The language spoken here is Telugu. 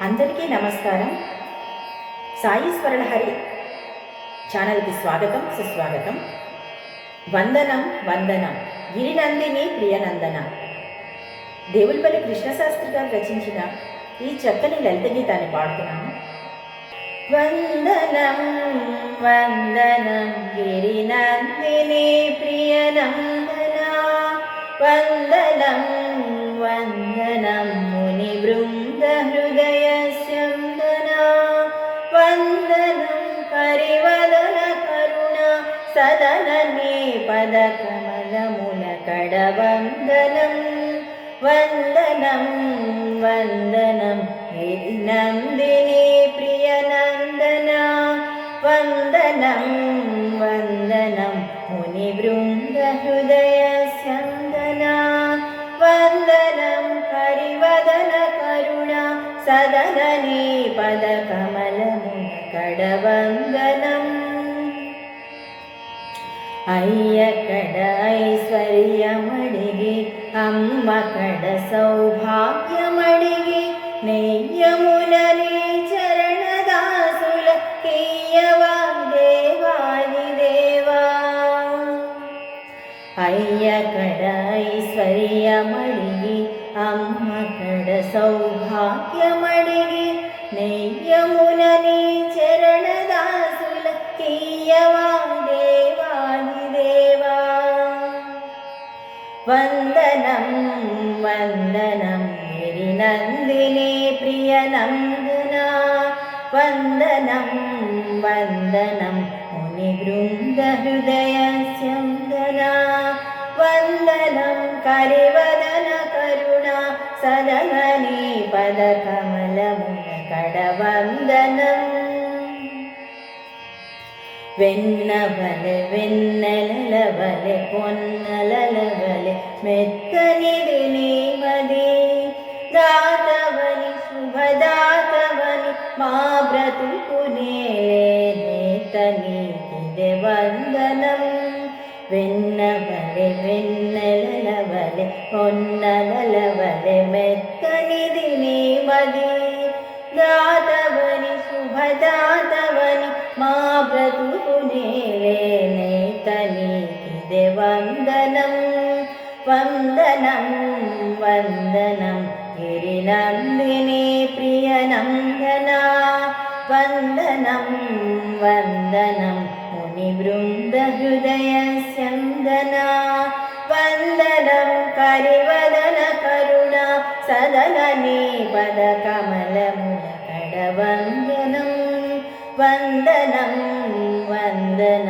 అందరికీ నమస్కారం. సాయి స్వరలహరి ఛానల్కి స్వాగతం, సుస్వాగతం. వందనం వందనం గిరినందిని ప్రియనందన. దేవులపల్లి కృష్ణశాస్త్రి గారు రచించిన ఈ చక్కని లలిత గీతాన్ని పాడుతున్నాను. వందనం వందనం గిరినందిని ప్రియనందన, వందనం వందనం ముని బృంద హృదయ స్యందన, వందనం పరివదన కరుణ సదననే పద కమలముల కడ, వందనం వందనం వందనం గిరినందిని ప్రియనందన, వందనం వందనం ముని బృంద హృదయ స్యందన, వందనం హరివదన కరుణ సదననే పద కమలమున కడ, వందనం. అయ్య కడ ఐశ్వర్యమడిగి, అమ్మ కడ సౌభాగ్యమడిగి, నెయ్యములని చరణదాసుల కీయవా దేవాది దేవా. అయ్య కడ ఐశ్వర్యమడిగి, అమ్మ కడ సౌభాగ్యమడిగి, నెయ్యములని చరణదాసుల కీయవా దేవాది దేవా. వందనం వందనం గిరినందిని ప్రియనందన, వందనం వందనం ముని బృంద హృదయ స్యందన, వందనం కరివదన కరుణ సదనని పద కమలమున కడ, వందనం. వెన్నవలె వెన్నెలల వలె పొన్నలల వలె మెత్తనిది నీ మది, దాతవని శుభదాతవని మా బ్రతుకునే నేత నీకిదే వందనం. వెన్నవలె వెన్నెలల వలె పొన్నలల వలె మెత్తనిది నీ మది, దాతవని శుభదాతవని మా బ్రతుకునే నేత నీకిదే వందనం. వందనం వందనం గిరినందిని ప్రియనందన, వందనం వందనం ముని బృంద హృదయ స్యందన, వందనం కరివదన కరుణ సదనని పద కమలముల కడ, వందనం వందనం వందనం